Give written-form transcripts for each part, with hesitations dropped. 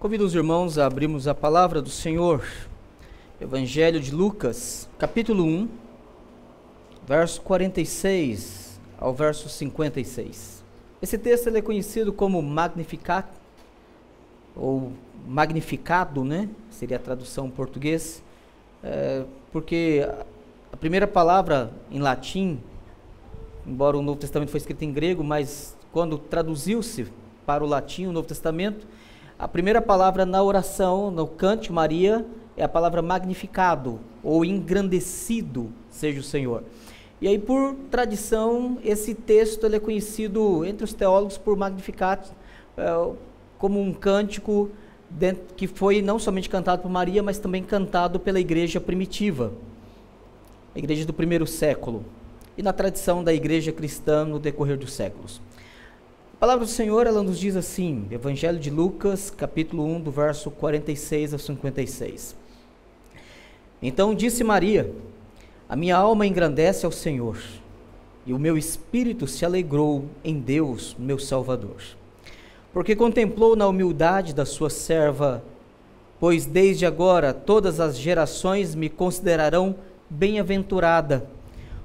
Convido os irmãos a abrirmos a palavra do Senhor, Evangelho de Lucas, capítulo 1, verso 46 ao verso 56. Esse texto ele é conhecido como Magnificat, ou Magnificado, né? Seria a tradução em português, porque a primeira palavra em latim, embora o Novo Testamento foi escrito em grego, mas quando traduziu-se para o latim, o Novo Testamento, a primeira palavra na oração, no cântico Maria, é a palavra magnificado, ou engrandecido seja o Senhor. E aí, por tradição, esse texto ele é conhecido entre os teólogos por Magnificat, como um cântico que foi não somente cantado por Maria, mas também cantado pela igreja primitiva, a igreja do primeiro século, e na tradição da igreja cristã no decorrer dos séculos. A palavra do Senhor, ela nos diz assim, Evangelho de Lucas, capítulo 1, do verso 46 a 56. Então disse Maria: a minha alma engrandece ao Senhor, e o meu espírito se alegrou em Deus, meu Salvador, porque contemplou na humildade da sua serva, pois desde agora todas as gerações me considerarão bem-aventurada,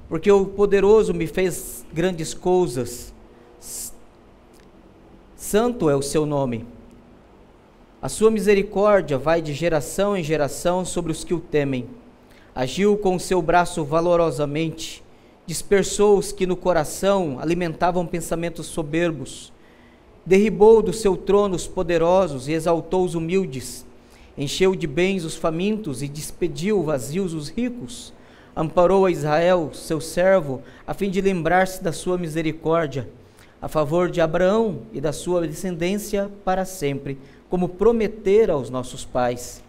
porque o poderoso me fez grandes coisas. Santo é o seu nome. A sua misericórdia vai de geração em geração sobre os que o temem. Agiu com o seu braço valorosamente, dispersou os que no coração alimentavam pensamentos soberbos. Derribou do seu trono os poderosos e exaltou os humildes. Encheu de bens os famintos e despediu vazios os ricos. Amparou a Israel, seu servo, a fim de lembrar-se da sua misericórdia, a favor de Abraão e da sua descendência para sempre, como prometera aos nossos pais.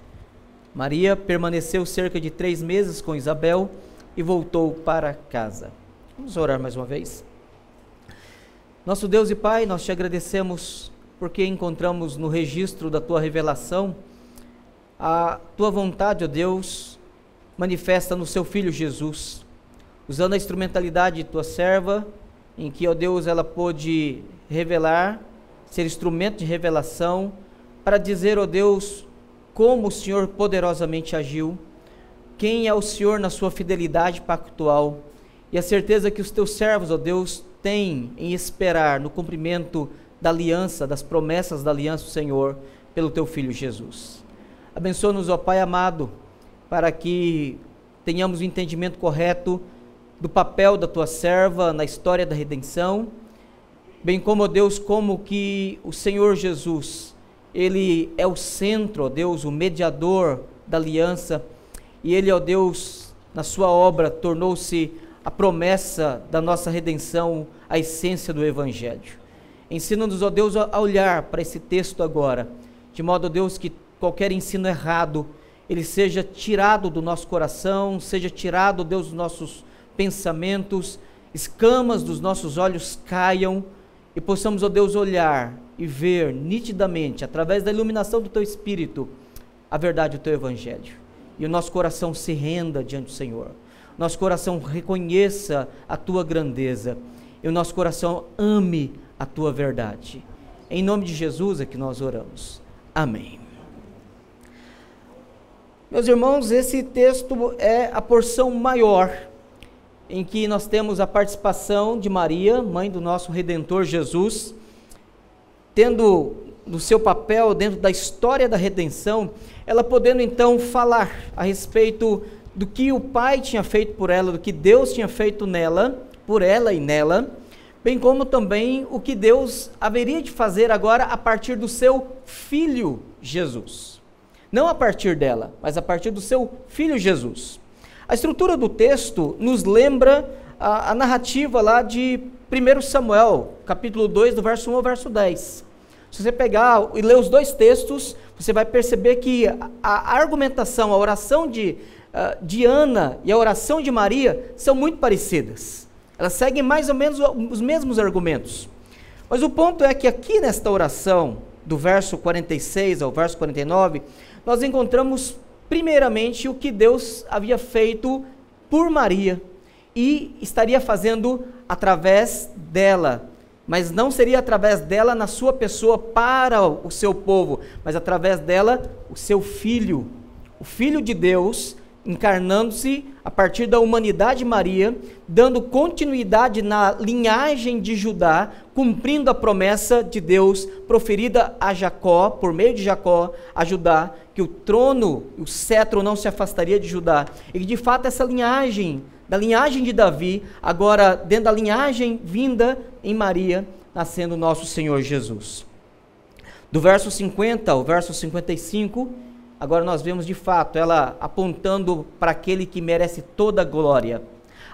Maria permaneceu cerca de 3 meses com Isabel e voltou para casa. Vamos orar mais uma vez. Nosso Deus e Pai, nós te agradecemos porque encontramos no registro da tua revelação a tua vontade, ó Deus, manifesta no seu Filho Jesus, usando a instrumentalidade de tua serva, em que, ó Deus, ela pôde revelar, ser instrumento de revelação, para dizer, ó Deus, como o Senhor poderosamente agiu, quem é o Senhor na sua fidelidade pactual, e a certeza que os teus servos, ó Deus, têm em esperar no cumprimento da aliança, das promessas da aliança do Senhor, pelo teu Filho Jesus. Abençoa-nos, ó Pai amado, para que tenhamos o entendimento correto do papel da tua serva na história da redenção, bem como, ó Deus, como que o Senhor Jesus, Ele é o centro, ó Deus, o mediador da aliança, e Ele, ó Deus, na sua obra, tornou-se a promessa da nossa redenção, a essência do Evangelho. Ensina-nos, ó Deus, a olhar para esse texto agora, de modo, ó Deus, que qualquer ensino errado, ele seja tirado do nosso coração, seja tirado, ó Deus, dos nossos pensamentos, escamas dos nossos olhos caiam e possamos, ó Deus, olhar e ver nitidamente, através da iluminação do teu Espírito, a verdade do teu Evangelho. E o nosso coração se renda diante do Senhor, nosso coração reconheça a tua grandeza e o nosso coração ame a tua verdade. Em nome de Jesus é que nós oramos. Amém. Meus irmãos, esse texto é a porção maior em que nós temos a participação de Maria, mãe do nosso Redentor Jesus, tendo no seu papel dentro da história da redenção, ela podendo então falar a respeito do que o Pai tinha feito por ela, do que Deus tinha feito nela, por ela e nela, bem como também o que Deus haveria de fazer agora a partir do seu Filho Jesus. Não a partir dela, mas a partir do seu Filho Jesus. A estrutura do texto nos lembra a narrativa lá de 1 Samuel, capítulo 2, do verso 1 ao verso 10. Se você pegar e ler os dois textos, você vai perceber que a argumentação, a oração de Ana e a oração de Maria são muito parecidas. Elas seguem mais ou menos os mesmos argumentos. Mas o ponto é que aqui nesta oração, do verso 46 ao verso 49, nós encontramos primeiramente o que Deus havia feito por Maria e estaria fazendo através dela, mas não seria através dela na sua pessoa para o seu povo, mas através dela o seu filho, o Filho de Deus, encarnando-se a partir da humanidade de Maria, dando continuidade na linhagem de Judá, cumprindo a promessa de Deus proferida a Jacó, por meio de Jacó, a Judá, que o trono, o cetro não se afastaria de Judá, e que de fato essa linhagem, da linhagem de Davi, agora dentro da linhagem vinda em Maria, nascendo nosso Senhor Jesus. Do verso 50 ao verso 55, agora nós vemos de fato ela apontando para aquele que merece toda a glória,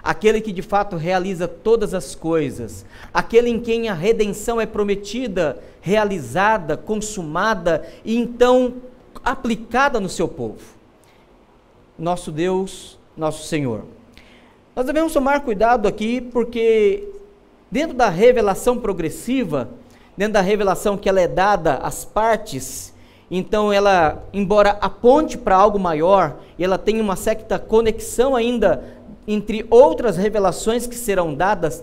aquele que de fato realiza todas as coisas, aquele em quem a redenção é prometida, realizada, consumada e então aplicada no seu povo. Nosso Deus, nosso Senhor. Nós devemos tomar cuidado aqui, porque dentro da revelação progressiva, dentro da revelação que ela é dada às partes, então ela, embora aponte para algo maior, e ela tem uma certa conexão ainda entre outras revelações que serão dadas,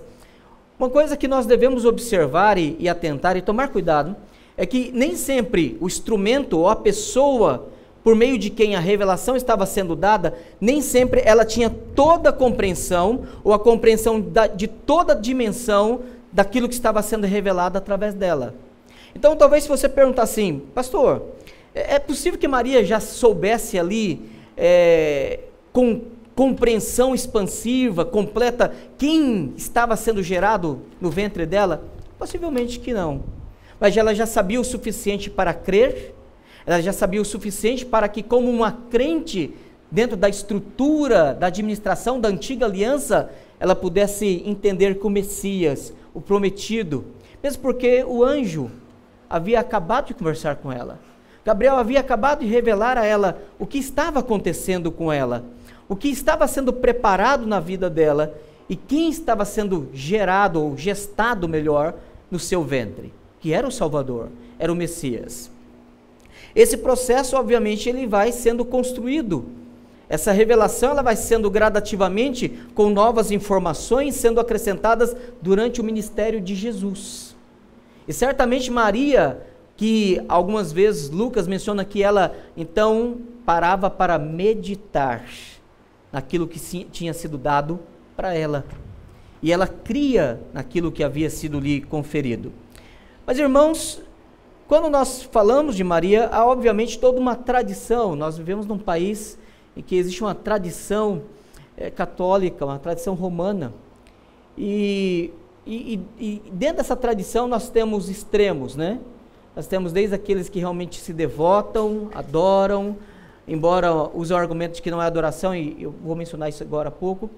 uma coisa que nós devemos observar e atentar e tomar cuidado, é que nem sempre o instrumento ou a pessoa por meio de quem a revelação estava sendo dada, nem sempre ela tinha toda a compreensão, ou a compreensão de toda a dimensão daquilo que estava sendo revelado através dela. Então, talvez se você perguntar assim, pastor, é possível que Maria já soubesse ali, com compreensão expansiva, completa, quem estava sendo gerado no ventre dela? Possivelmente que não. Mas ela já sabia o suficiente para crer, ela já sabia o suficiente para que, como uma crente, dentro da estrutura da administração da antiga aliança, ela pudesse entender que o Messias, o prometido, mesmo porque o anjo havia acabado de conversar com ela, Gabriel havia acabado de revelar a ela o que estava acontecendo com ela, o que estava sendo preparado na vida dela e quem estava sendo gerado ou gestado melhor no seu ventre, que era o Salvador, era o Messias. Esse processo, obviamente, ele vai sendo construído. Essa revelação ela vai sendo gradativamente com novas informações sendo acrescentadas durante o ministério de Jesus. E certamente Maria, que algumas vezes Lucas menciona que ela então parava para meditar naquilo que tinha sido dado para ela. E ela cria naquilo que havia sido lhe conferido. Mas, irmãos, quando nós falamos de Maria, há obviamente toda uma tradição. Nós vivemos num país em que existe uma tradição católica, uma tradição romana. E dentro dessa tradição nós temos extremos, né? Nós temos desde aqueles que realmente se devotam, adoram, embora usem o argumento de que não é adoração, e eu vou mencionar isso agora há pouco.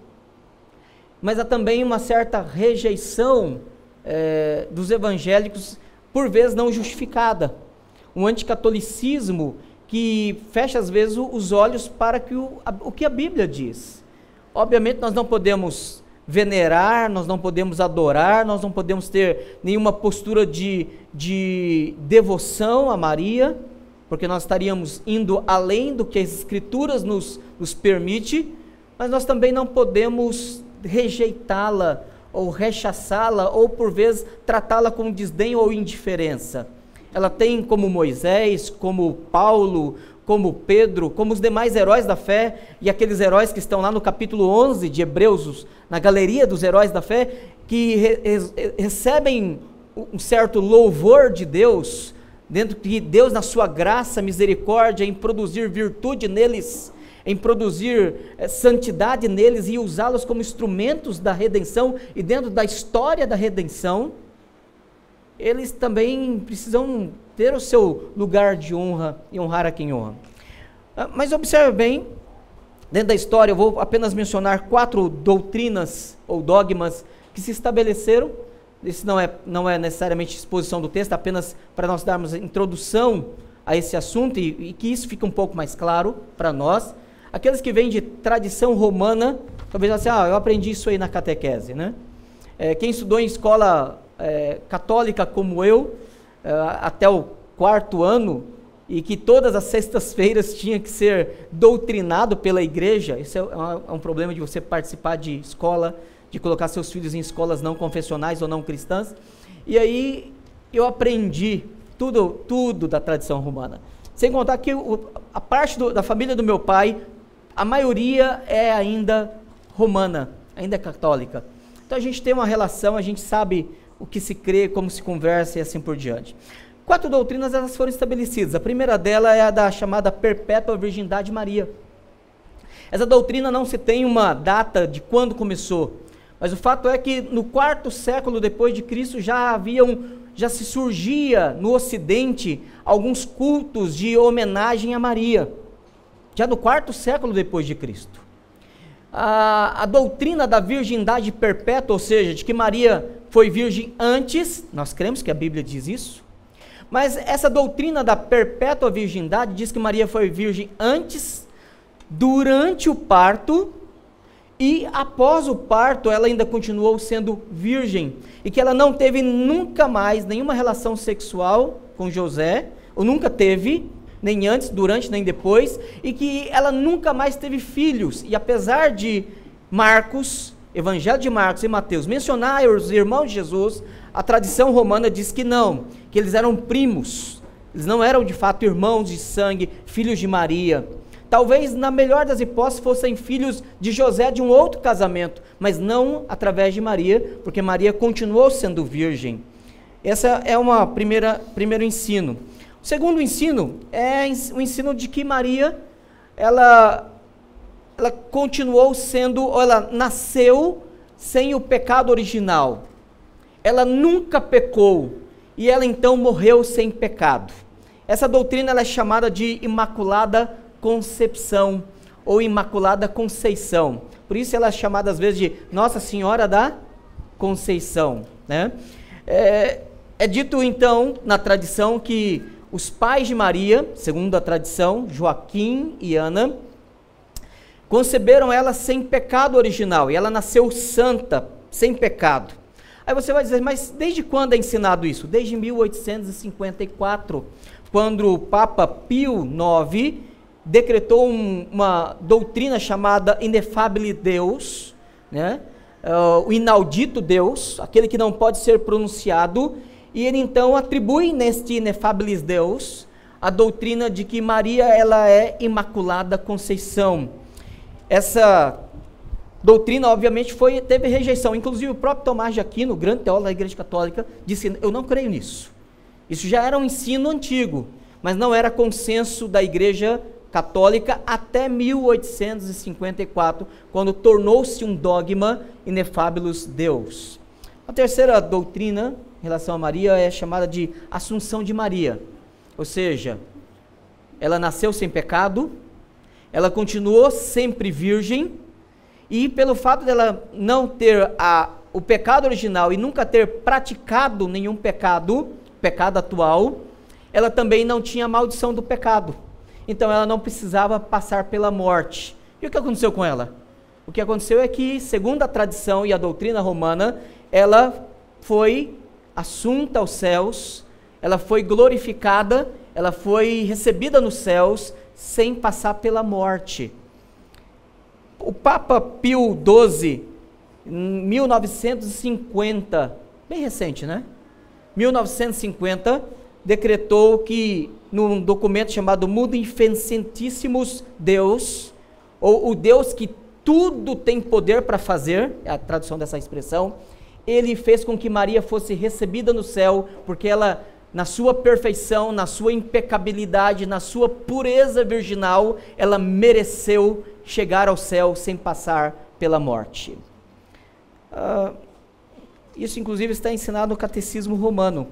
Mas há também uma certa rejeição dos evangélicos, por vezes não justificada. Um anticatolicismo que fecha às vezes os olhos para o que a Bíblia diz. Obviamente nós não podemos venerar, nós não podemos adorar, nós não podemos ter nenhuma postura de devoção a Maria, porque nós estaríamos indo além do que as Escrituras nos permite, mas nós também não podemos rejeitá-la, ou rechaçá-la, ou por vezes tratá-la com desdém ou indiferença. Ela tem como Moisés, como Paulo, como Pedro, como os demais heróis da fé, e aqueles heróis que estão lá no capítulo 11 de Hebreus, na galeria dos heróis da fé, que recebem um certo louvor de Deus, dentro de Deus na sua graça, misericórdia, em produzir virtude neles, em produzir santidade neles e usá-los como instrumentos da redenção, e dentro da história da redenção, eles também precisam ter o seu lugar de honra e honrar a quem honra. Mas observe bem, dentro da história, eu vou apenas mencionar 4 doutrinas ou dogmas que se estabeleceram. Isso não é necessariamente exposição do texto, apenas para nós darmos introdução a esse assunto e que isso fique um pouco mais claro para nós. Aqueles que vêm de tradição romana, talvez assim, eu aprendi isso aí na catequese, né? Quem estudou em escola católica como eu, até o 4º ano, e que todas as sextas-feiras tinha que ser doutrinado pela igreja, isso é um problema de você participar de escola, de colocar seus filhos em escolas não confessionais ou não cristãs. E aí eu aprendi tudo da tradição romana. Sem contar que a parte da família do meu pai, a maioria é ainda romana, ainda é católica. Então a gente tem uma relação, a gente sabe o que se crê, como se conversa e assim por diante. 4 doutrinas elas foram estabelecidas. A primeira dela é a da chamada perpétua virgindade de Maria. Essa doutrina não se tem uma data de quando começou, mas o fato é que no 4º século depois de Cristo já se surgia no Ocidente alguns cultos de homenagem a Maria, já no 4º século depois de Cristo. A doutrina da virgindade perpétua, ou seja, de que Maria foi virgem antes, nós cremos que a Bíblia diz isso, mas essa doutrina da perpétua virgindade diz que Maria foi virgem antes, durante o parto, e após o parto ela ainda continuou sendo virgem, e que ela não teve nunca mais nenhuma relação sexual com José, ou nunca teve, nem antes, durante, nem depois, e que ela nunca mais teve filhos. E apesar de Marcos, Evangelho de Marcos e Mateus mencionar os irmãos de Jesus, a tradição romana diz que não, que eles eram primos, eles não eram de fato irmãos de sangue, filhos de Maria. Talvez, na melhor das hipóteses, fossem filhos de José de um outro casamento, mas não através de Maria, porque Maria continuou sendo virgem. Essa é uma primeiro ensino. O segundo ensino é o ensino de que Maria, ela continuou sendo, ou ela nasceu sem o pecado original. Ela nunca pecou, e ela então morreu sem pecado. Essa doutrina ela é chamada de Imaculada Concepção, ou Imaculada Conceição. Por isso ela é chamada às vezes de Nossa Senhora da Conceição, né? É dito então na tradição que os pais de Maria, segundo a tradição, Joaquim e Ana, conceberam ela sem pecado original, e ela nasceu santa, sem pecado. Aí você vai dizer, mas desde quando é ensinado isso? Desde 1854, quando o Papa Pio IX decretou uma doutrina chamada Inefabile Deus, né? O inaudito Deus, aquele que não pode ser pronunciado, e ele então atribui neste Inefabilis Deus a doutrina de que Maria ela é Imaculada Conceição. Essa doutrina obviamente teve rejeição, inclusive o próprio Tomás de Aquino, grande teólogo da Igreja Católica, disse, eu não creio nisso. Isso já era um ensino antigo, mas não era consenso da Igreja Católica até 1854, quando tornou-se um dogma Inefabilis Deus. A terceira doutrina em relação a Maria é chamada de Assunção de Maria, ou seja, ela nasceu sem pecado, ela continuou sempre virgem, e pelo fato dela não ter o pecado original e nunca ter praticado nenhum pecado atual, ela também não tinha a maldição do pecado. Então ela não precisava passar pela morte. E o que aconteceu com ela? O que aconteceu é que, segundo a tradição e a doutrina romana, ela foi assunta aos céus, ela foi glorificada, ela foi recebida nos céus, sem passar pela morte. O Papa Pio XII, em 1950, bem recente, né? 1950, decretou que, num documento chamado Munificentissimus Deus, ou o Deus que tudo tem poder para fazer, é a tradução dessa expressão, ele fez com que Maria fosse recebida no céu, porque ela, na sua perfeição, na sua impecabilidade, na sua pureza virginal, ela mereceu chegar ao céu sem passar pela morte. Isso inclusive está ensinado no Catecismo Romano,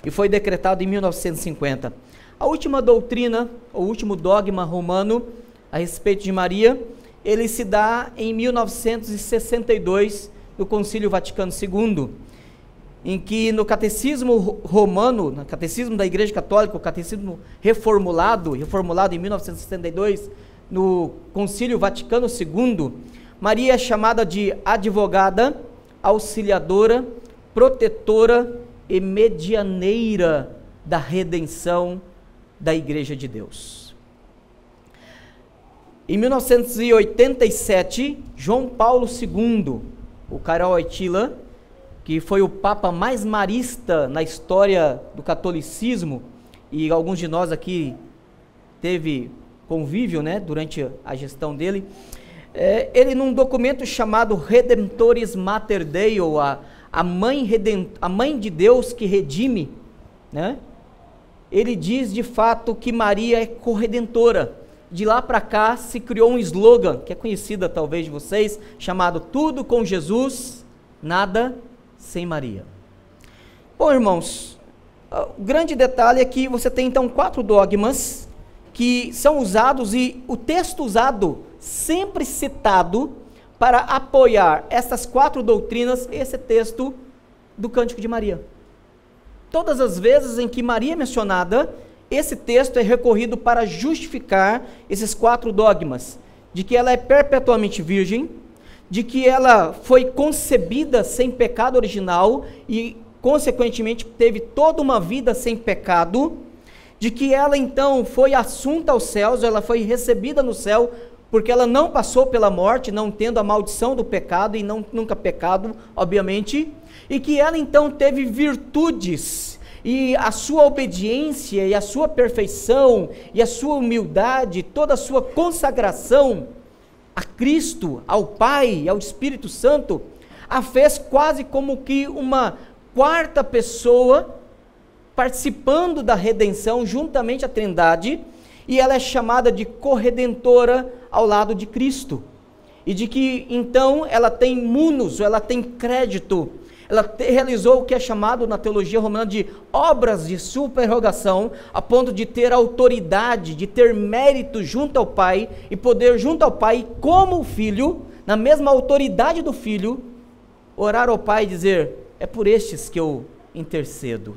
e foi decretado em 1950. A última doutrina, o último dogma romano a respeito de Maria, ele se dá em 1962, no Concílio Vaticano II, em que no Catecismo Romano, no Catecismo da Igreja Católica, o Catecismo reformulado em 1962, no Concílio Vaticano II, Maria é chamada de advogada, auxiliadora, protetora e medianeira da redenção da Igreja de Deus. Em 1987, João Paulo II o Karol Wojtyla, que foi o papa mais marista na história do catolicismo, e alguns de nós aqui teve convívio, né, durante a gestão dele, ele num documento chamado Redemptoris Mater Dei, ou a mãe de Deus que redime, né, ele diz de fato que Maria é corredentora. De lá para cá se criou um slogan, que é conhecida talvez de vocês, chamado Tudo com Jesus, Nada sem Maria. Bom, irmãos, o grande detalhe é que você tem então 4 dogmas que são usados, e o texto usado, sempre citado para apoiar essas 4 doutrinas, esse texto do Cântico de Maria. Todas as vezes em que Maria é mencionada, esse texto é recorrido para justificar esses 4 dogmas, de que ela é perpetuamente virgem, de que ela foi concebida sem pecado original e, consequentemente, teve toda uma vida sem pecado, de que ela então foi assunta aos céus, ela foi recebida no céu, porque ela não passou pela morte, não tendo a maldição do pecado e nunca pecado, obviamente, e que ela então teve virtudes, e a sua obediência e a sua perfeição e a sua humildade, toda a sua consagração a Cristo, ao Pai e ao Espírito Santo, a fez quase como que uma 4ª pessoa participando da redenção juntamente à Trindade, e ela é chamada de corredentora ao lado de Cristo, e de que então ela tem munus, ela tem crédito, ela realizou o que é chamado na teologia romana de obras de superrogação, a ponto de ter autoridade, de ter mérito junto ao Pai, e poder junto ao Pai, como o Filho, na mesma autoridade do Filho, orar ao Pai e dizer, é por estes que eu intercedo.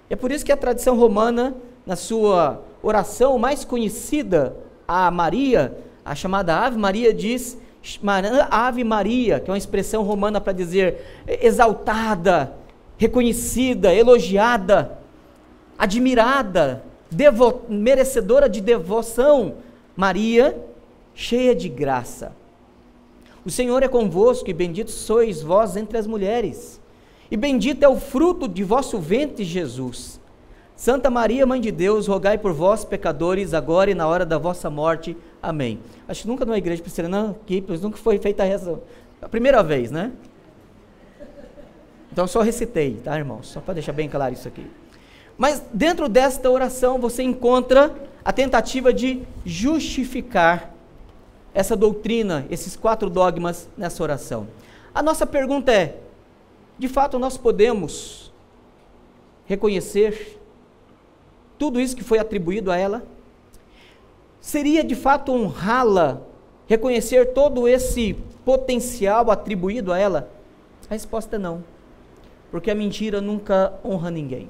É por isso que a tradição romana, na sua oração mais conhecida a Maria, a chamada Ave Maria, diz Ave Maria, que é uma expressão romana para dizer exaltada, reconhecida, elogiada, admirada, merecedora de devoção. Maria, cheia de graça. O Senhor é convosco, e bendito sois vós entre as mulheres, e bendito é o fruto de vosso ventre, Jesus. Santa Maria, Mãe de Deus, rogai por vós, pecadores, agora e na hora da vossa morte. Amém. Acho que nunca numa igreja presbiteriana aqui, pois nunca foi feita a reza. A primeira vez, né? Então só recitei, tá, irmãos? Só para deixar bem claro isso aqui. Mas dentro desta oração você encontra a tentativa de justificar essa doutrina, esses 4 dogmas nessa oração. A nossa pergunta é, de fato nós podemos reconhecer tudo isso que foi atribuído a ela? Seria de fato honrá-la, reconhecer todo esse potencial atribuído a ela? A resposta é não, porque a mentira nunca honra ninguém.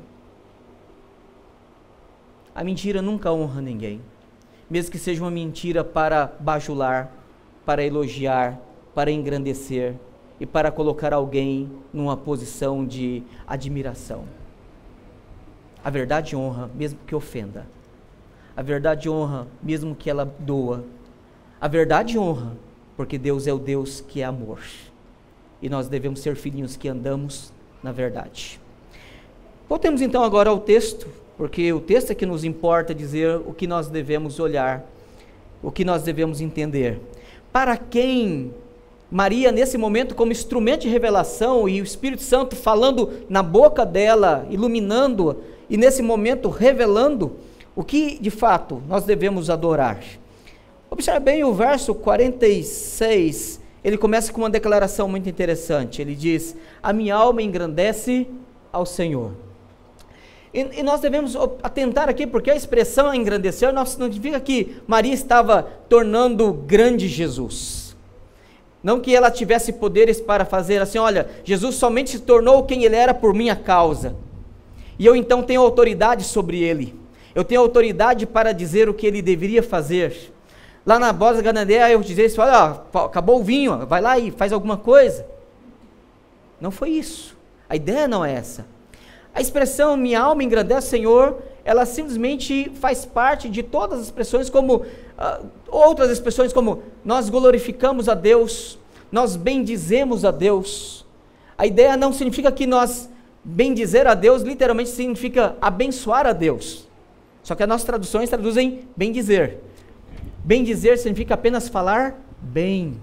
A mentira nunca honra ninguém, mesmo que seja uma mentira para bajular, para elogiar, para engrandecer e para colocar alguém numa posição de admiração. A verdade honra, mesmo que ofenda. A verdade honra, mesmo que ela doa. A verdade honra, porque Deus é o Deus que é amor. E nós devemos ser filhinhos que andamos na verdade. Voltemos então agora ao texto, porque o texto é que nos importa dizer o que nós devemos olhar, o que nós devemos entender. Para quem Maria, nesse momento, como instrumento de revelação, e o Espírito Santo falando na boca dela, iluminando, e nesse momento revelando, o que de fato nós devemos adorar. Observe bem o verso 46, ele começa com uma declaração muito interessante. Ele diz, a minha alma engrandece ao Senhor. E nós devemos atentar aqui, porque a expressão engrandecer não significa que Maria estava tornando grande Jesus. Não que ela tivesse poderes para fazer assim, olha, Jesus somente se tornou quem ele era por minha causa, e eu então tenho autoridade sobre ele, eu tenho autoridade para dizer o que ele deveria fazer. Lá na boda da Ganadeia, eu dizia isso, olha, acabou o vinho, vai lá e faz alguma coisa. Não foi isso, a ideia não é essa. A expressão, minha alma engrandece o Senhor, ela simplesmente faz parte de todas as expressões, como outras expressões, como nós glorificamos a Deus, nós bendizemos a Deus. A ideia não significa que nós bendizer a Deus literalmente significa abençoar a Deus. Só que as nossas traduções traduzem bendizer. Bendizer significa apenas falar bem.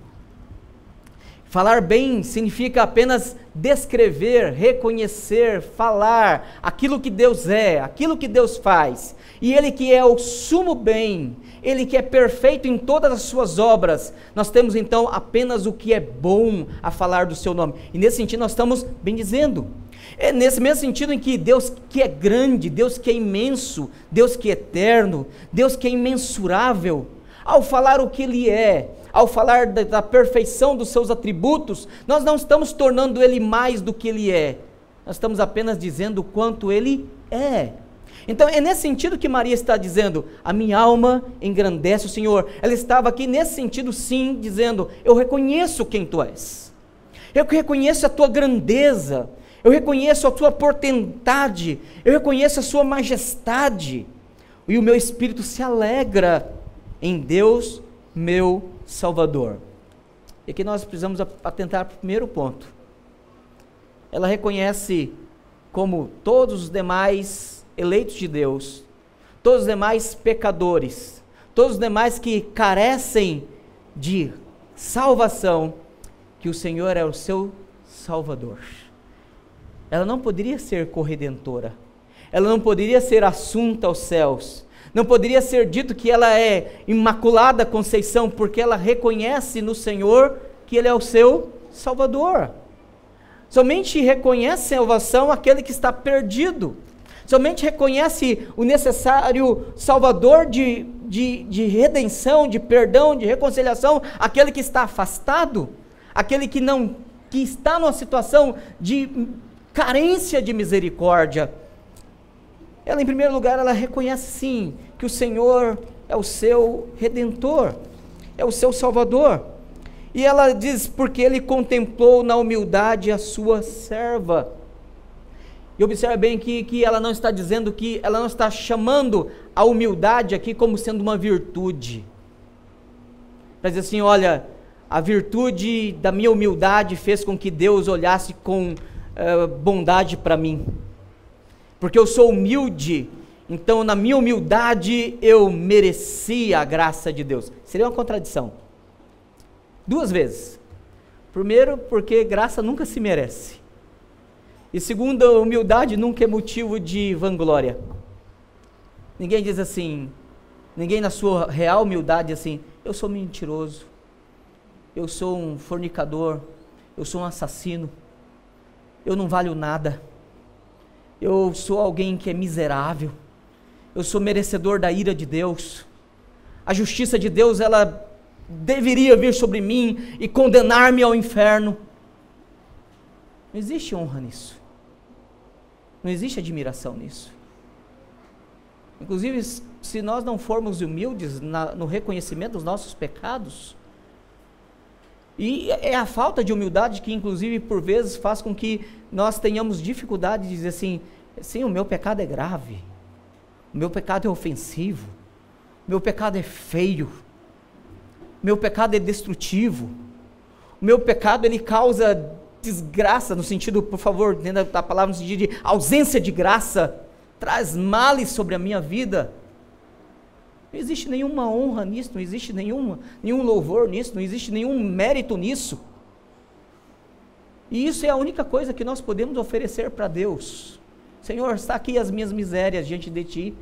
Falar bem significa apenas descrever, reconhecer, falar aquilo que Deus é, aquilo que Deus faz. E Ele que é o sumo bem, Ele que é perfeito em todas as suas obras, nós temos então apenas o que é bom a falar do seu nome. E nesse sentido nós estamos bendizendo. É nesse mesmo sentido em que Deus que é grande, Deus que é imenso, Deus que é eterno, Deus que é imensurável, ao falar o que Ele é, ao falar da perfeição dos seus atributos, nós não estamos tornando Ele mais do que Ele é, nós estamos apenas dizendo o quanto Ele é. Então é nesse sentido que Maria está dizendo, a minha alma engrandece o Senhor. Ela estava aqui nesse sentido sim, dizendo, eu reconheço quem Tu és, eu reconheço a Tua grandeza, eu reconheço a Tua portentade, eu reconheço a Sua majestade, e o meu espírito se alegra em Deus, meu Salvador. E aqui nós precisamos atentar para o primeiro ponto. Ela reconhece como todos os demais eleitos de Deus, todos os demais pecadores, todos os demais que carecem de salvação, que o Senhor é o seu Salvador. Ela não poderia ser corredentora, ela não poderia ser assunta aos céus, não poderia ser dito que ela é Imaculada Conceição, porque ela reconhece no Senhor que Ele é o seu Salvador. Somente reconhece a salvação aquele que está perdido, somente reconhece o necessário Salvador de redenção, de perdão, de reconciliação, aquele que está afastado, aquele que está numa situação de carência de misericórdia. Ela, em primeiro lugar, ela reconhece sim, que o Senhor é o seu Redentor, é o seu Salvador, e ela diz, porque Ele contemplou na humildade a sua serva. E observe bem que ela não está dizendo que, ela não está chamando a humildade aqui como sendo uma virtude, para dizer assim, olha, a virtude da minha humildade fez com que Deus olhasse com bondade para mim, porque eu sou humilde, então na minha humildade eu merecia a graça de Deus. Seria uma contradição, duas vezes. Primeiro, porque graça nunca se merece, e segundo, a humildade nunca é motivo de vanglória. Ninguém diz assim, ninguém na sua real humildade diz assim, eu sou mentiroso, eu sou um fornicador, eu sou um assassino, eu não valho nada, eu sou alguém que é miserável, eu sou merecedor da ira de Deus, a justiça de Deus, ela deveria vir sobre mim e condenar-me ao inferno. Não existe honra nisso, não existe admiração nisso. Inclusive, se nós não formos humildes no reconhecimento dos nossos pecados, e é a falta de humildade que, inclusive, por vezes faz com que nós tenhamos dificuldade de dizer assim, sim, o meu pecado é grave, o meu pecado é ofensivo, o meu pecado é feio, o meu pecado é destrutivo, o meu pecado ele causa desgraça, no sentido, por favor, entenda a palavra no sentido de ausência de graça, traz males sobre a minha vida. Não existe nenhuma honra nisso, não existe nenhum louvor nisso, não existe nenhum mérito nisso. E isso é a única coisa que nós podemos oferecer para Deus. Senhor, está aqui as minhas misérias diante de Ti.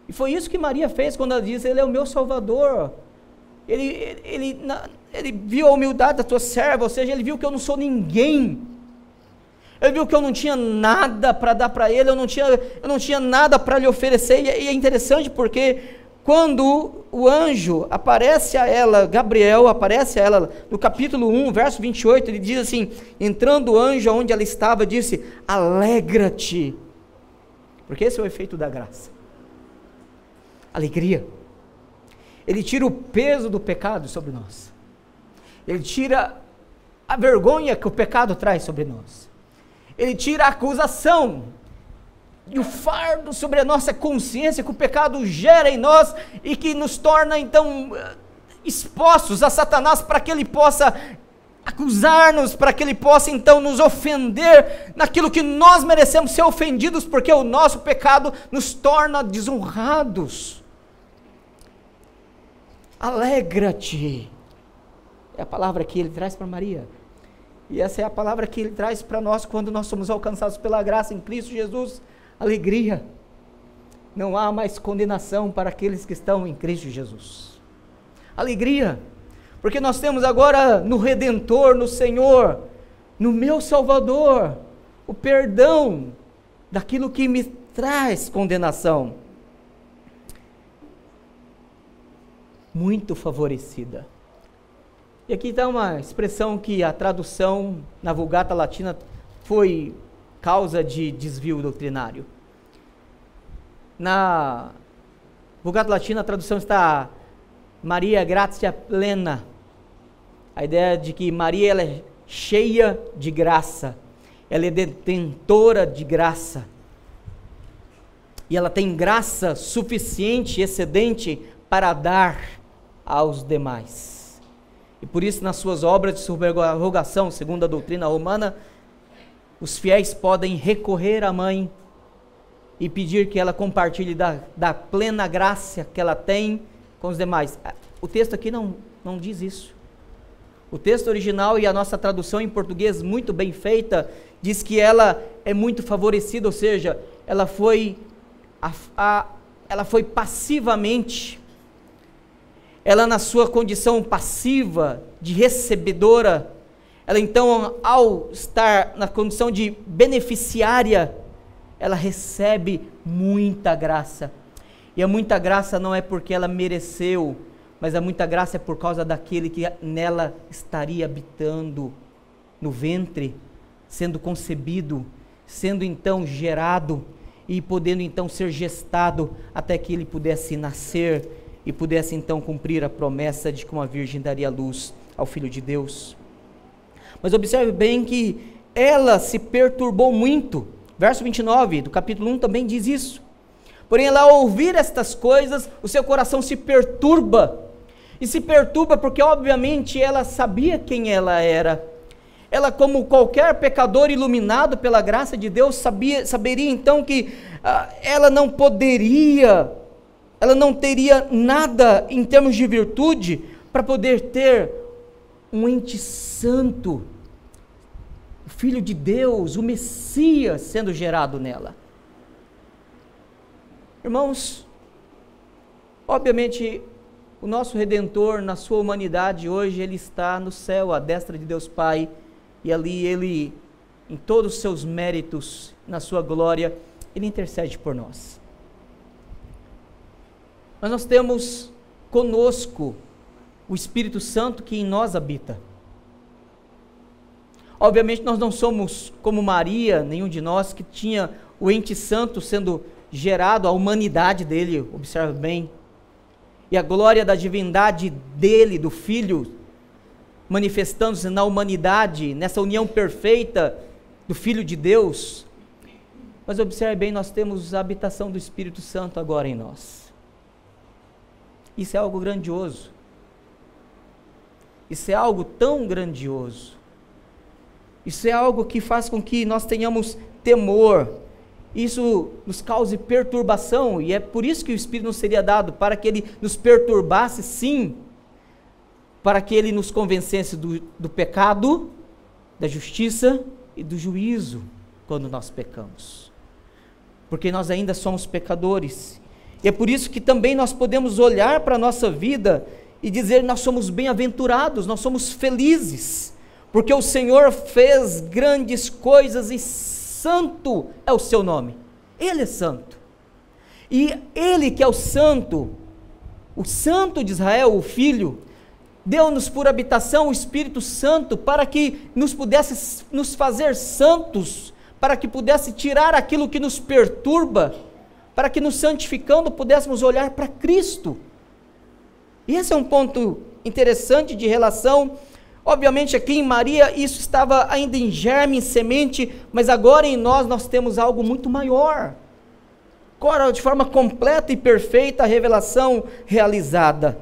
E foi isso que Maria fez quando ela diz, Ele é o meu Salvador. Ele viu a humildade da tua serva, ou seja, ele viu que eu não sou ninguém. Ele viu que eu não tinha nada para dar para ele, eu não tinha nada para lhe oferecer. E é interessante porque quando o anjo aparece a ela, Gabriel aparece a ela, no capítulo 1, verso 28, ele diz assim, entrando o anjo onde ela estava, disse, alegra-te, porque esse é o efeito da graça, alegria. Ele tira o peso do pecado sobre nós, ele tira a vergonha que o pecado traz sobre nós, ele tira a acusação e o fardo sobre a nossa consciência que o pecado gera em nós e que nos torna então expostos a Satanás para que ele possa acusar-nos, para que ele possa então nos ofender naquilo que nós merecemos ser ofendidos, porque o nosso pecado nos torna desonrados. Alegra-te, é a palavra que ele traz para Maria, e essa é a palavra que ele traz para nós quando nós somos alcançados pela graça em Cristo Jesus. Alegria, não há mais condenação para aqueles que estão em Cristo Jesus. Alegria, porque nós temos agora no Redentor, no Senhor, no meu Salvador, o perdão daquilo que me traz condenação. Muito favorecida. E aqui está uma expressão que a tradução na Vulgata Latina foi causa de desvio doutrinário. Na Vulgata Latina a tradução está Maria gratia plena. A ideia de que Maria ela é cheia de graça, ela é detentora de graça, e ela tem graça suficiente, excedente, para dar aos demais. E por isso, nas suas obras de subrogação, segundo a doutrina romana, os fiéis podem recorrer à mãe e pedir que ela compartilhe da plena graça que ela tem com os demais. O texto aqui não diz isso. O texto original e a nossa tradução em português muito bem feita diz que ela é muito favorecida, ou seja, ela foi passivamente, ela na sua condição passiva de recebedora, ela então ao estar na condição de beneficiária, ela recebe muita graça. E a muita graça não é porque ela mereceu, mas a muita graça é por causa daquele que nela estaria habitando no ventre, sendo concebido, sendo então gerado e podendo então ser gestado até que ele pudesse nascer e pudesse então cumprir a promessa de que uma virgem daria luz ao Filho de Deus. Mas observe bem que ela se perturbou muito. Verso 29 do capítulo 1 também diz isso. Porém, ela ao ouvir estas coisas, o seu coração se perturba. E se perturba porque, obviamente, ela sabia quem ela era. Ela, como qualquer pecador iluminado pela graça de Deus, saberia então que ela não poderia, ela não teria nada em termos de virtude para poder ter um ente santo, o Filho de Deus, o Messias sendo gerado nela. Irmãos, obviamente, o nosso Redentor, na sua humanidade, hoje ele está no céu, à destra de Deus Pai, e ali ele, em todos os seus méritos, na sua glória, ele intercede por nós. Mas nós temos conosco o Espírito Santo que em nós habita. Obviamente nós não somos como Maria, nenhum de nós, que tinha o ente santo sendo gerado, a humanidade dele, observe bem, e a glória da divindade dele, do Filho, manifestando-se na humanidade, nessa união perfeita do Filho de Deus. Mas observe bem, nós temos a habitação do Espírito Santo agora em nós. Isso é algo grandioso. Isso é algo tão grandioso. Isso é algo que faz com que nós tenhamos temor. Isso nos cause perturbação, e é por isso que o Espírito nos seria dado, para que ele nos perturbasse, sim, para que ele nos convencesse do pecado, da justiça e do juízo, quando nós pecamos. Porque nós ainda somos pecadores, e é por isso que também nós podemos olhar para a nossa vida e dizer: nós somos bem-aventurados, nós somos felizes, porque o Senhor fez grandes coisas e santo é o seu nome. Ele é santo. E ele que é o Santo de Israel, o Filho, deu-nos por habitação o Espírito Santo para que nos pudesse nos fazer santos, para que pudesse tirar aquilo que nos perturba, para que nos santificando pudéssemos olhar para Cristo. E esse é um ponto interessante de relação. Obviamente aqui em Maria isso estava ainda em germe, em semente, mas agora em nós temos algo muito maior. Agora, de forma completa e perfeita, a revelação realizada.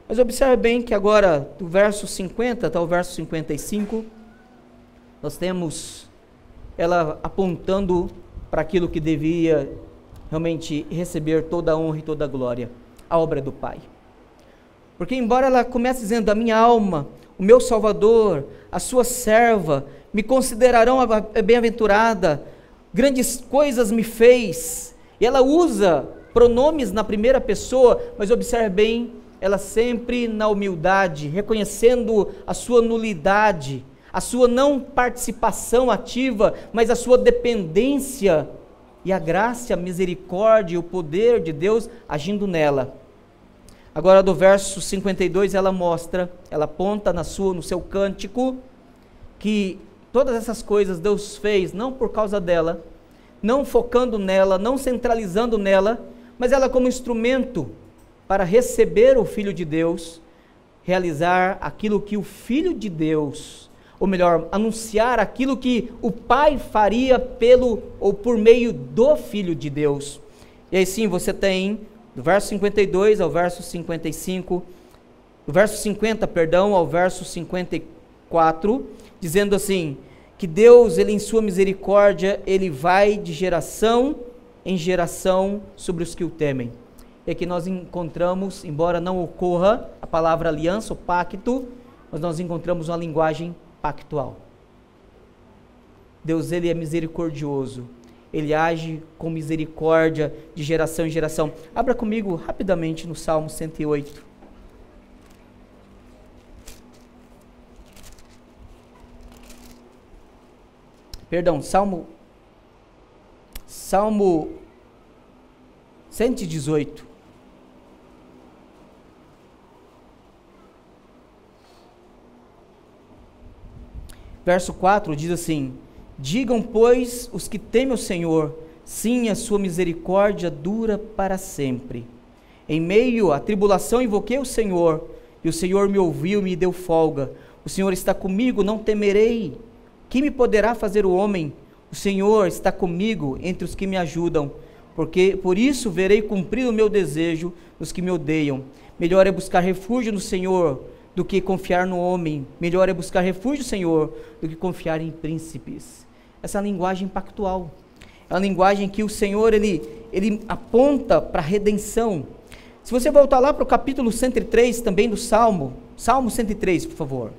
Mas observe bem que agora, do verso 50 até o verso 55, nós temos ela apontando para aquilo que devia realmente receber toda a honra e toda a glória, a obra do Pai. Porque embora ela comece dizendo, a minha alma, o meu Salvador, a sua serva, me considerarão bem-aventurada, grandes coisas me fez, e ela usa pronomes na primeira pessoa, mas observe bem, ela sempre na humildade, reconhecendo a sua nulidade, a sua não participação ativa, mas a sua dependência, e a graça, a misericórdia e o poder de Deus agindo nela. Agora do verso 52 ela mostra, ela aponta no seu cântico, que todas essas coisas Deus fez não por causa dela, não focando nela, não centralizando nela, mas ela como instrumento para receber o Filho de Deus, realizar aquilo que o Filho de Deus, ou melhor, anunciar aquilo que o Pai faria pelo ou por meio do Filho de Deus. E aí sim você tem, do verso 52 ao verso 55, do verso 50, perdão, ao verso 54, dizendo assim, que Deus, Ele em sua misericórdia, Ele vai de geração em geração sobre os que o temem. E aqui nós encontramos, embora não ocorra a palavra aliança ou pacto, mas nós encontramos uma linguagem pactual. Deus, Ele é misericordioso, Ele age com misericórdia de geração em geração. Abra comigo rapidamente no Salmo 108. Perdão, Salmo 118. Verso 4 diz assim, digam, pois, os que temem o Senhor, sim, a sua misericórdia dura para sempre. Em meio à tribulação invoquei o Senhor, e o Senhor me ouviu e me deu folga. O Senhor está comigo, não temerei. Que me poderá fazer o homem? O Senhor está comigo entre os que me ajudam, porque por isso verei cumprido o meu desejo dos que me odeiam. Melhor é buscar refúgio no Senhor do que confiar no homem. Melhor é buscar refúgio, Senhor, do que confiar em príncipes. Essa é a linguagem pactual. É a linguagem que o Senhor, ele aponta para a redenção. Se você voltar lá para o capítulo 103 também do Salmo 103, por favor.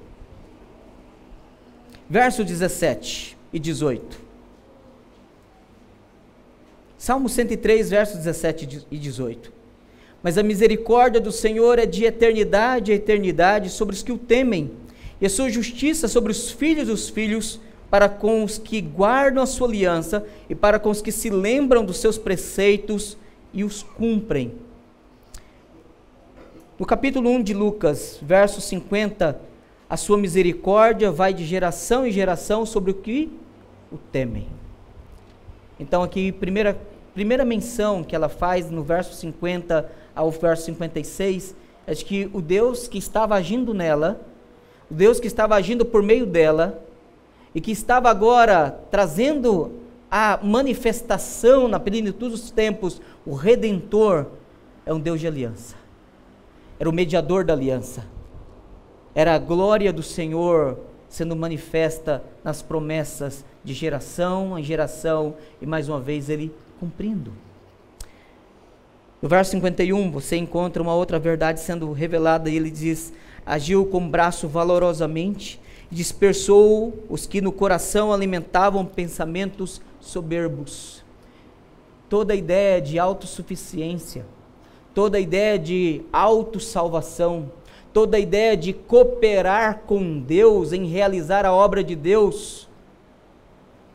Verso 17 e 18. Salmo 103, versos 17 e 18. Mas a misericórdia do Senhor é de eternidade a eternidade sobre os que o temem, e a sua justiça sobre os filhos dos filhos, para com os que guardam a sua aliança, e para com os que se lembram dos seus preceitos e os cumprem. No capítulo 1 de Lucas, verso 50, a sua misericórdia vai de geração em geração sobre o que o temem. Então aqui, primeira menção que ela faz no verso 50 ao verso 56, é de que o Deus que estava agindo nela, o Deus que estava agindo por meio dela, e que estava agora trazendo a manifestação na plenitude dos tempos, o Redentor, é um Deus de aliança, era o mediador da aliança, era a glória do Senhor sendo manifesta nas promessas de geração em geração, e mais uma vez Ele cumprindo. No verso 51, você encontra uma outra verdade sendo revelada, e ele diz, agiu com braço valorosamente, e dispersou os que no coração alimentavam pensamentos soberbos. Toda a ideia de autossuficiência, toda a ideia de autossalvação, toda a ideia de cooperar com Deus em realizar a obra de Deus,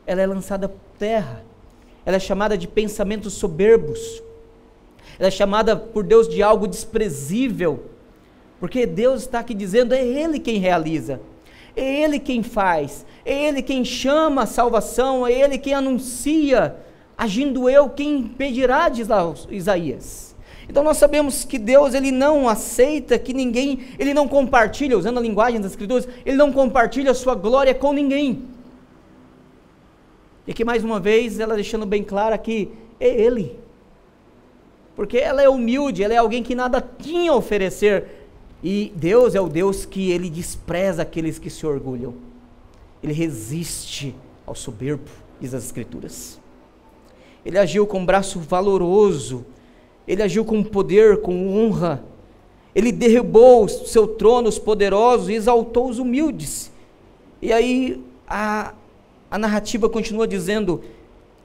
ela é lançada por terra. Ela é chamada de pensamentos soberbos. Ela é chamada por Deus de algo desprezível, porque Deus está aqui dizendo, é Ele quem realiza, é Ele quem faz, é Ele quem chama a salvação, é Ele quem anuncia, agindo eu, quem impedirá, diz lá Isaías. Então nós sabemos que Deus, Ele não aceita que ninguém, Ele não compartilha, usando a linguagem das Escrituras, Ele não compartilha a sua glória com ninguém. E aqui mais uma vez, ela deixando bem claro que é Ele, porque ela é humilde, ela é alguém que nada tinha a oferecer, E Deus é o Deus que Ele despreza aqueles que se orgulham. Ele resiste ao soberbo, diz as Escrituras. Ele agiu com um braço valoroso, Ele agiu com poder, com honra. Ele derrubou o seu trono, os poderosos, e exaltou os humildes. E aí a narrativa continua dizendo,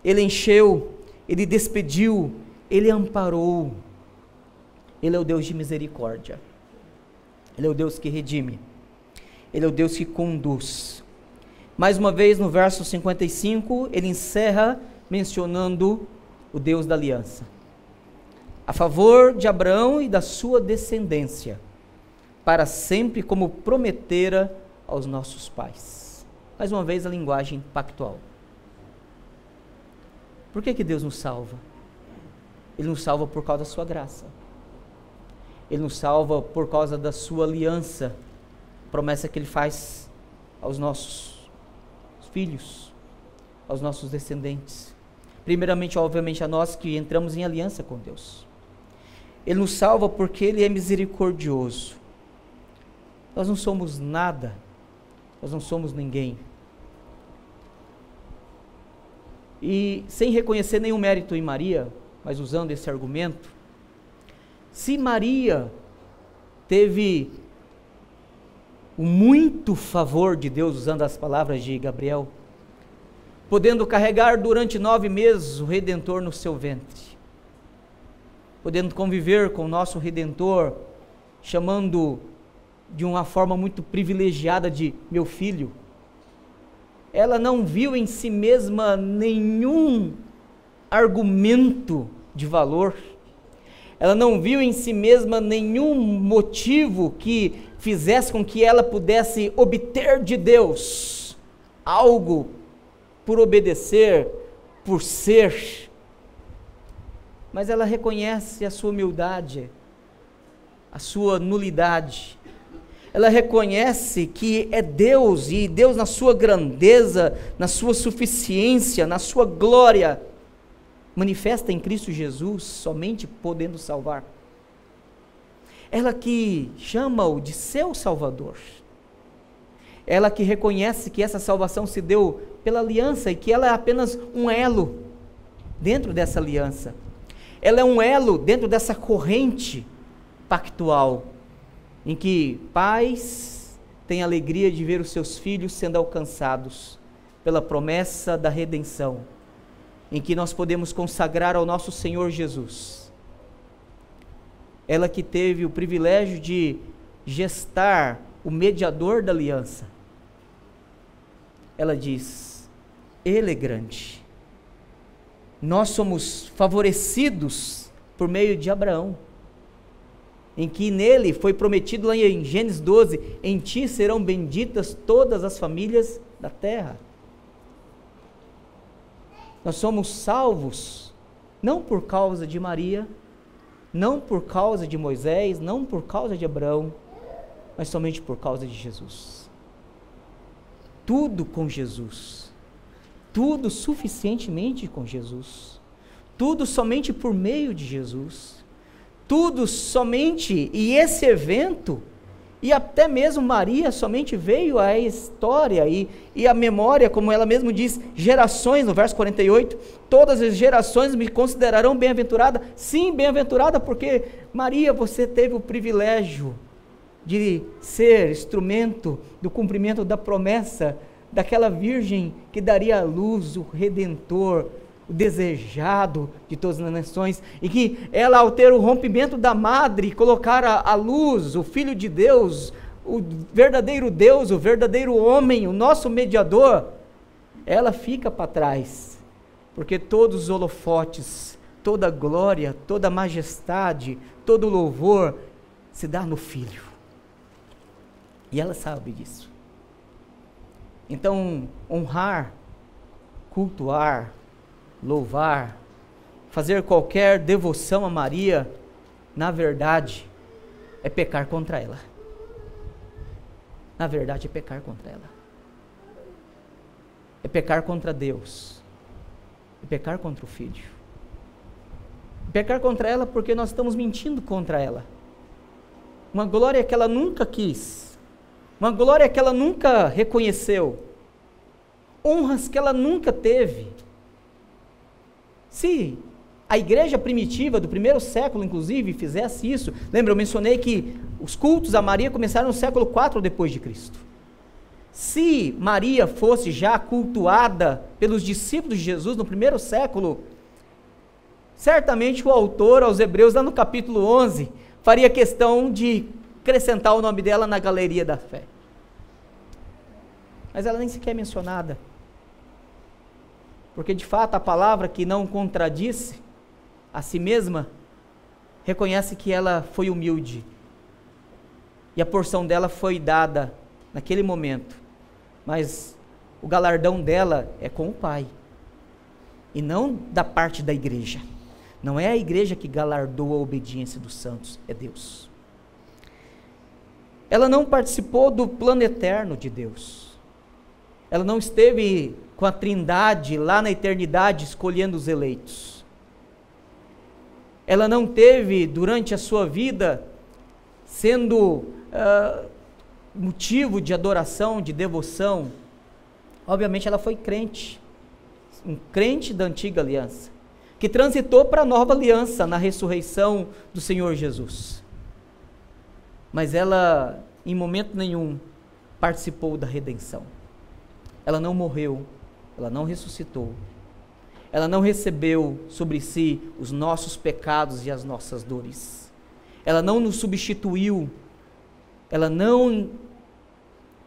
Ele encheu, Ele despediu, Ele amparou. Ele é o Deus de misericórdia. Ele é o Deus que redime. Ele é o Deus que conduz. Mais uma vez, no verso 55, ele encerra mencionando o Deus da aliança. A favor de Abraão e da sua descendência, para sempre, como prometera aos nossos pais. Mais uma vez, a linguagem pactual. Por que Deus nos salva? Ele nos salva por causa da sua graça. Ele nos salva por causa da sua aliança, promessa que Ele faz aos nossos filhos, aos nossos descendentes. Primeiramente, obviamente, a nós que entramos em aliança com Deus. Ele nos salva porque Ele é misericordioso. Nós não somos nada, nós não somos ninguém. E sem reconhecer nenhum mérito em Maria, mas usando esse argumento, se Maria teve o muito favor de Deus, usando as palavras de Gabriel, podendo carregar durante 9 meses o Redentor no seu ventre, podendo conviver com o nosso Redentor, chamando de uma forma muito privilegiada de meu filho, ela não viu em si mesma nenhum argumento de valor, ela não viu em si mesma nenhum motivo que fizesse com que ela pudesse obter de Deus algo por obedecer, por ser, mas ela reconhece a sua humildade, a sua nulidade, ela reconhece que é Deus, e Deus na sua grandeza, na sua suficiência, na sua glória, manifesta em Cristo Jesus, somente podendo salvar. Ela que chama-o de seu Salvador, ela que reconhece que essa salvação se deu pela aliança, e que ela é apenas um elo dentro dessa aliança, ela é um elo dentro dessa corrente pactual, em que pais têm alegria de ver os seus filhos sendo alcançados pela promessa da redenção, em que nós podemos consagrar ao nosso Senhor Jesus. Ela que teve o privilégio de gestar o mediador da aliança, ela diz, Ele é grande, nós somos favorecidos por meio de Abraão, em que nele foi prometido lá em Gênesis 12, em ti serão benditas todas as famílias da terra. Nós somos salvos, não por causa de Maria, não por causa de Moisés, não por causa de Abraão, mas somente por causa de Jesus. Tudo com Jesus, tudo suficientemente com Jesus, tudo somente por meio de Jesus, tudo somente, e esse evento, e até mesmo Maria somente veio à história e à memória, como ela mesma diz, gerações, no verso 48, todas as gerações me considerarão bem-aventurada. Sim, bem-aventurada, porque Maria, você teve o privilégio de ser instrumento do cumprimento da promessa daquela virgem que daria à luz o Redentor, o desejado de todas as nações, e que ela, ao ter o rompimento da madre, colocar à luz o Filho de Deus, o verdadeiro Deus, o verdadeiro homem, o nosso mediador, ela fica para trás, porque todos os holofotes, toda a glória, toda a majestade, todo o louvor se dá no Filho, e ela sabe disso. Então, honrar, cultuar, louvar, fazer qualquer devoção a Maria, na verdade, é pecar contra ela. Na verdade, é pecar contra ela. É pecar contra Deus. É pecar contra o Filho. É pecar contra ela porque nós estamos mentindo contra ela. uma glória que ela nunca quis, uma glória que ela nunca reconheceu, honras que ela nunca teve. Se a igreja primitiva do primeiro século, inclusive, fizesse isso, lembra, eu mencionei que os cultos a Maria começaram no século 4 depois de Cristo. Se Maria fosse já cultuada pelos discípulos de Jesus no primeiro século, certamente o autor aos Hebreus, lá no capítulo 11, faria questão de acrescentar o nome dela na galeria da fé. Mas ela nem sequer é mencionada. Porque de fato a palavra que não contradisse a si mesma, reconhece que ela foi humilde. E a porção dela foi dada naquele momento. Mas o galardão dela é com o Pai. E não da parte da igreja. Não é a igreja que galardoa a obediência dos santos, é Deus. Ela não participou do plano eterno de Deus. Ela não esteve com a Trindade lá na eternidade escolhendo os eleitos. Ela não teve durante a sua vida sendo motivo de adoração, de devoção. Obviamente ela foi crente, um crente da antiga aliança, que transitou para a nova aliança na ressurreição do Senhor Jesus. Mas ela, em momento nenhum, participou da redenção. Ela não morreu, ela não ressuscitou, ela não recebeu sobre si os nossos pecados e as nossas dores. Ela não nos substituiu, ela não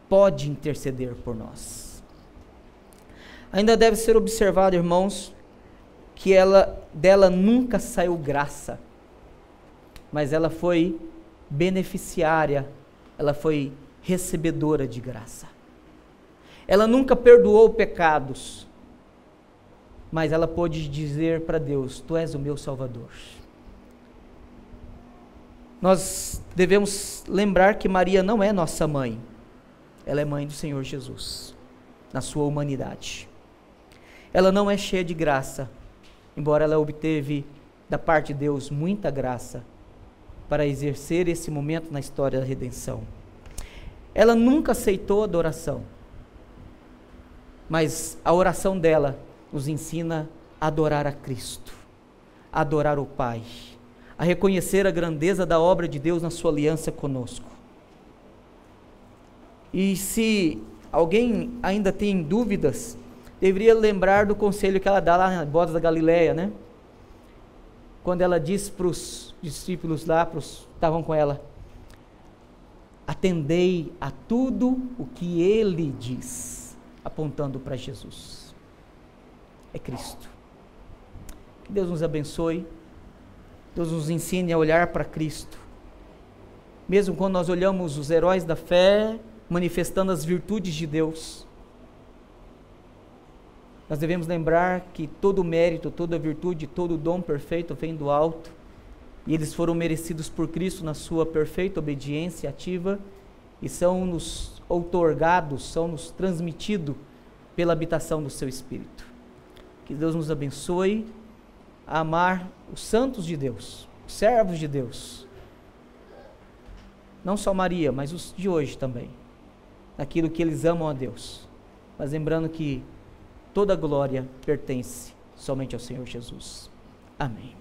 pode interceder por nós. Ainda deve ser observado, irmãos, que dela nunca saiu graça, mas ela foi beneficiária, ela foi recebedora de graça. Ela nunca perdoou pecados, mas ela pôde dizer para Deus: Tu és o meu Salvador. Nós devemos lembrar que Maria não é nossa mãe, ela é mãe do Senhor Jesus, na sua humanidade. Ela não é cheia de graça, embora ela obteve da parte de Deus muita graça para exercer esse momento na história da redenção. Ela nunca aceitou adoração, mas a oração dela nos ensina a adorar a Cristo, a adorar o Pai, a reconhecer a grandeza da obra de Deus na sua aliança conosco. E se alguém ainda tem dúvidas, deveria lembrar do conselho que ela dá lá na bodas da Galileia, né? Quando ela diz para os discípulos lá, que estavam com ela: atendei a tudo o que ele diz, apontando para Jesus. É Cristo. Que Deus nos abençoe, Deus nos ensine a olhar para Cristo. Mesmo quando nós olhamos os heróis da fé, manifestando as virtudes de Deus, nós devemos lembrar que todo o mérito, toda a virtude, todo o dom perfeito vem do alto, e eles foram merecidos por Cristo na sua perfeita obediência ativa, e são-nos outorgados, são-nos transmitidos pela habitação do seu Espírito. Que Deus nos abençoe a amar os santos de Deus, os servos de Deus, não só Maria, mas os de hoje também, naquilo que eles amam a Deus, mas lembrando que toda glória pertence somente ao Senhor Jesus. Amém.